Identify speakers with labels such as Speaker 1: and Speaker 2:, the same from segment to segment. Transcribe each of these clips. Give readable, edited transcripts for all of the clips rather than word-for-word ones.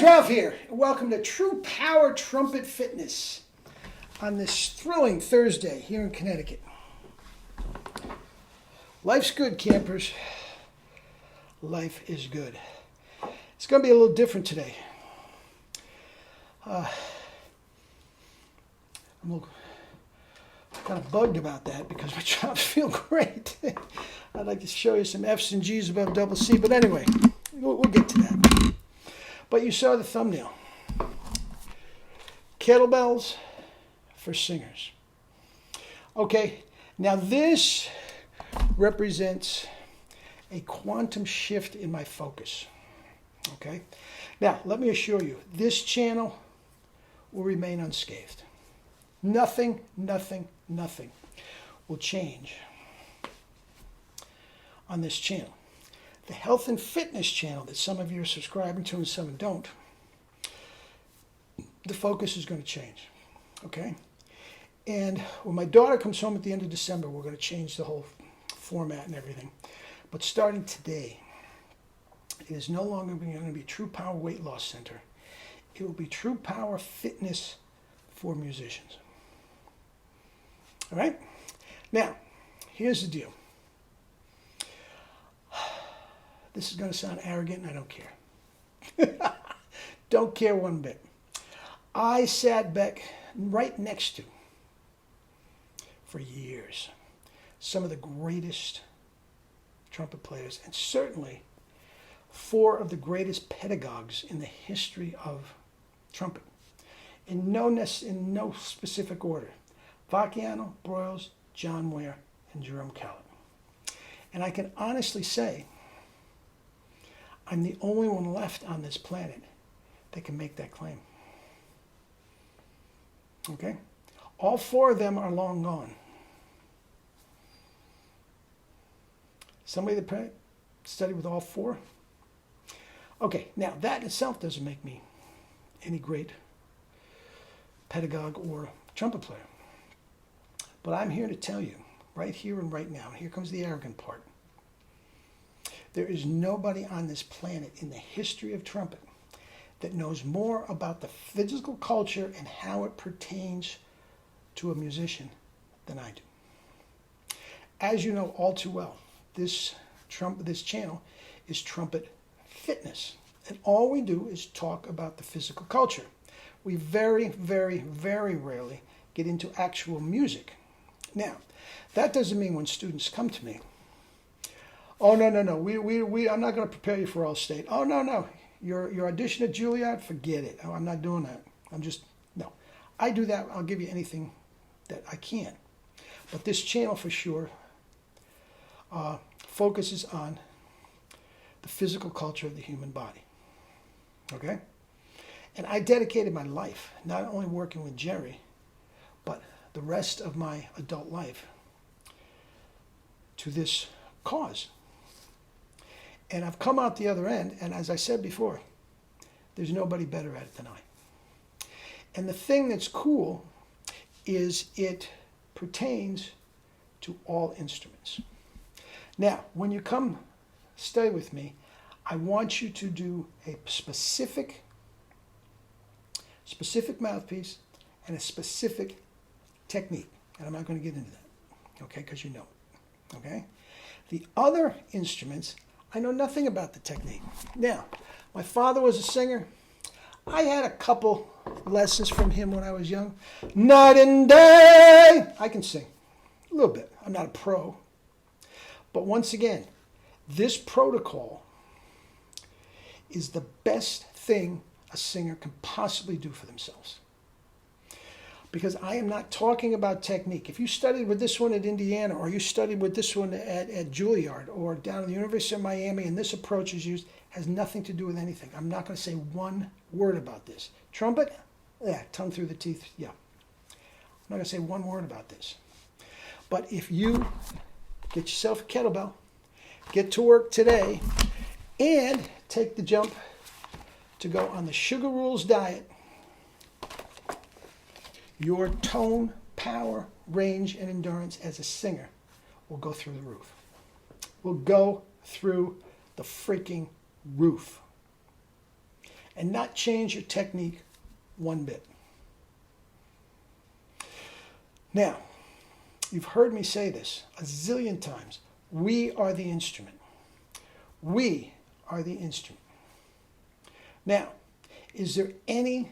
Speaker 1: guys, Ralph here, and welcome to True Power Trumpet Fitness on this thrilling Thursday here in Connecticut. Life's good, campers. Life is good. It's going to be a little different today. I'm kind of bugged about that because my jobs feel great. I'd like to show you some F's and G's above double C, but anyway, we'll get to that. But you saw the thumbnail. Kettlebells for singers. Okay, now this represents a quantum shift in my focus. Okay, now let me assure you, this channel will remain unscathed. Nothing will change on this channel. The health and fitness channel that some of you are subscribing to and some don't, the focus is going to change, okay? And when my daughter comes home at the end of December, we're going to change the whole format and everything. But starting today, it is no longer going to be True Power Weight Loss Center. It will be True Power Fitness for musicians. All right? Now, here's the deal. This is going to sound arrogant, and I don't care. Don't care one bit. I sat back right next to, for years, some of the greatest trumpet players, and certainly 4 of the greatest pedagogues in the history of trumpet. In no specific order. Vacchiano, Broyles, John Ware, and Jerome Kallett. And I can honestly say, I'm the only one left on this planet that can make that claim. Okay? All 4 of them are long gone. Somebody that studied with all 4? Okay, now that in itself doesn't make me any great pedagogue or trumpet player. But I'm here to tell you, right here and right now, and here comes the arrogant part. There is nobody on this planet in the history of trumpet that knows more about the physical culture and how it pertains to a musician than I do. As you know all too well, this channel is Trumpet Fitness. And all we do is talk about the physical culture. We very rarely get into actual music. Now, that doesn't mean when students come to me, oh, no, I'm not going to prepare you for All-State. Oh, no, your audition at Juilliard, forget it. Oh, I'm not doing that. No. I do that. I'll give you anything that I can. But this channel for sure focuses on the physical culture of the human body. Okay? And I dedicated my life, not only working with Jerry, but the rest of my adult life to this cause. And I've come out the other end, and as I said before, there's nobody better at it than I. And the thing that's cool is it pertains to all instruments. Now, when you come stay with me, I want you to do a specific mouthpiece and a specific technique. And I'm not going to get into that, okay, because you know it, okay? The other instruments, I know nothing about the technique. Now, my father was a singer. I had a couple lessons from him when I was young. Night and day. I can sing a little bit. I'm not a pro. But once again, this protocol is the best thing a singer can possibly do for themselves. Because I am not talking about technique. If you studied with this one at Indiana, or you studied with this one at Juilliard, or down at the University of Miami, and this approach is used, has nothing to do with anything. I'm not going to say one word about this. Trumpet? Yeah, tongue through the teeth, yeah. I'm not going to say one word about this. But if you get yourself a kettlebell, get to work today, and take the jump to go on the Sugar Rules diet, your tone, power, range, and endurance as a singer will go through the roof. Will go through the freaking roof. and not change your technique one bit. Now, you've heard me say this a zillion times. We are the instrument. We are the instrument. Now, is there any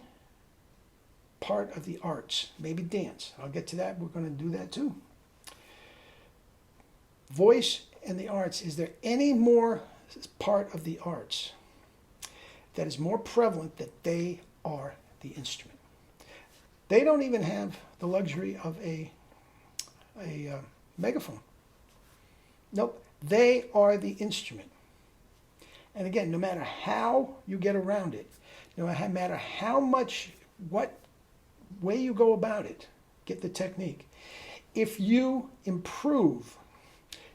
Speaker 1: part of the arts, maybe dance, I'll get to that, we're going to do that too. Voice and the arts, is there any more part of the arts that is more prevalent that they are the instrument? They don't even have the luxury of a megaphone. Nope, they are the instrument. And again, no matter how you get around it, no matter how much, what way you go about it, get the technique. If you improve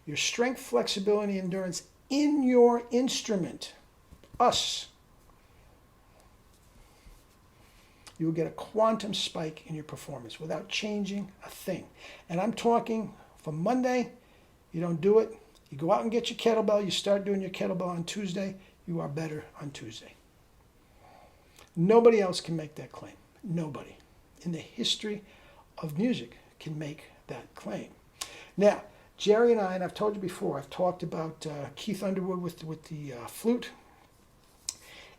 Speaker 1: your strength, flexibility, endurance in your instrument, us, you will get a quantum spike in your performance without changing a thing. And I'm talking from Monday, you don't do it, you go out and get your kettlebell, you start doing your kettlebell on Tuesday, you are better on Tuesday. Nobody else can make that claim. Nobody in the history of music can make that claim. Now, Jerry and I've told you before, I've talked about Keith Underwood with the flute.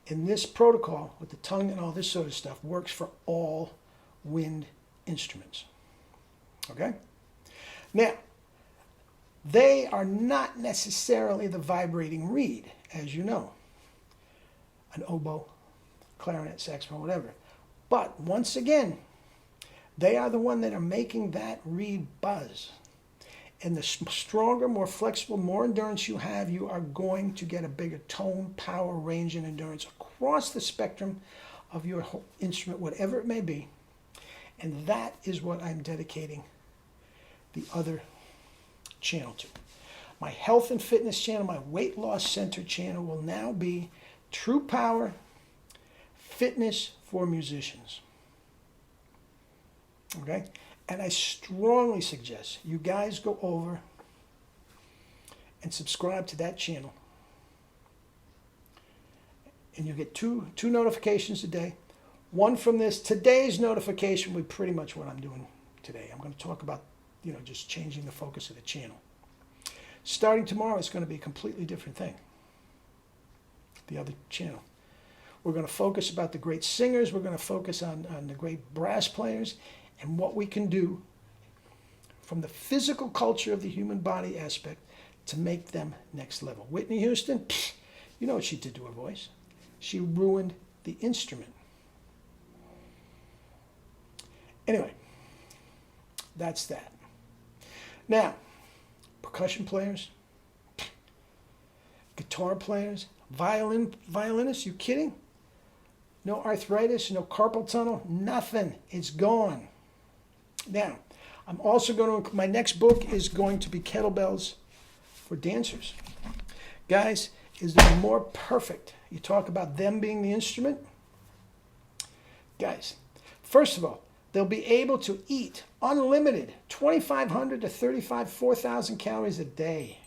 Speaker 1: And this protocol with the tongue and all this sort of stuff works for all wind instruments. Okay? Now, they are not necessarily the vibrating reed, as you know. An oboe, clarinet, saxophone, whatever. But once again, they are the one that are making that reed buzz. And the stronger, more flexible, more endurance you have, you are going to get a bigger tone, power, range, and endurance across the spectrum of your instrument, whatever it may be. And that is what I'm dedicating the other channel to. My health and fitness channel, my weight loss center channel will now be True Power Fitness for Musicians. Okay? And I strongly suggest you guys go over and subscribe to that channel. And you get two notifications a day. One from today's notification will be pretty much what I'm doing today. I'm going to talk about, just changing the focus of the channel. Starting tomorrow, it's going to be a completely different thing. The other channel. We're going to focus about the great singers. We're going to focus on the great brass players and what we can do from the physical culture of the human body aspect to make them next level. Whitney Houston, you know what she did to her voice. She ruined the instrument. Anyway, that's that. Now, percussion players, guitar players, violinists, you kidding? No arthritis, no carpal tunnel, nothing. It's gone. Now, I'm also my next book is going to be Kettlebells for Dancers. Guys, is there more perfect? You talk about them being the instrument. Guys, first of all, they'll be able to eat unlimited 2,500 to 4,000 calories a day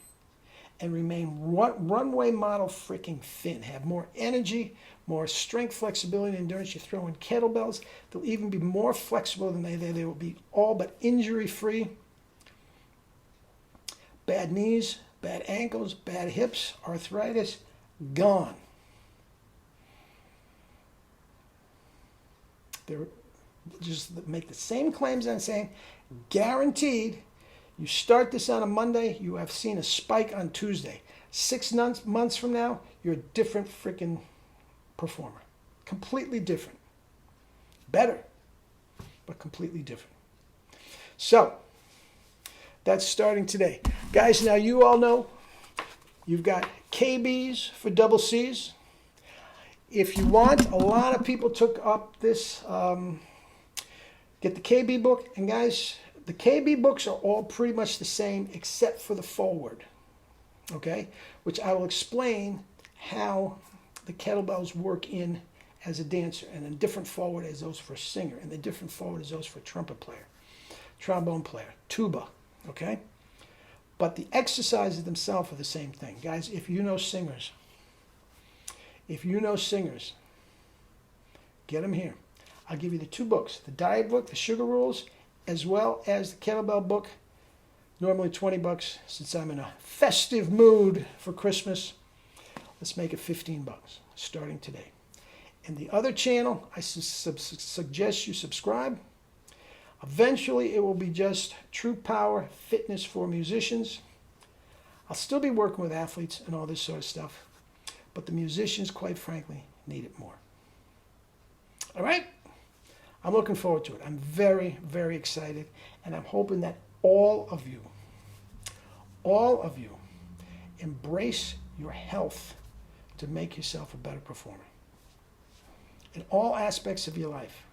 Speaker 1: and remain runway model freaking thin. Have more energy, more strength, flexibility, and endurance. You throw in kettlebells. They'll even be more flexible than they will be all but injury-free. Bad knees, bad ankles, bad hips, arthritis, gone. They're just make the same claims I'm saying, guaranteed. You start this on a Monday, you have seen a spike on Tuesday. 6 months from now, you're a different freaking performer. Completely different. Better, but completely different. So, that's starting today. Guys, now you all know you've got KBs for double Cs. If you want, a lot of people took up this, get the KB book. And guys, the KB books are all pretty much the same except for the forward, okay? Which I will explain how the kettlebells work in as a dancer, and a different forward as those for a singer, and the different forward as those for a trumpet player, trombone player, tuba, okay? But the exercises themselves are the same thing. Guys, if you know singers, get them here. I'll give you the 2 books, the diet book, the sugar rules, as well as the kettlebell book. Normally $20. Since I'm in a festive mood for Christmas, let's make it $15 starting today. And the other channel, I suggest you subscribe. Eventually, it will be just True Power Fitness for musicians. I'll still be working with athletes and all this sort of stuff, but the musicians, quite frankly, need it more. All right? I'm looking forward to it. I'm very, very excited, and I'm hoping that all of you, embrace your health to make yourself a better performer. In all aspects of your life,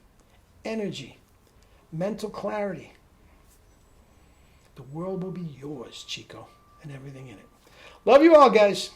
Speaker 1: energy, mental clarity, the world will be yours, Chico, and everything in it. Love you all, guys.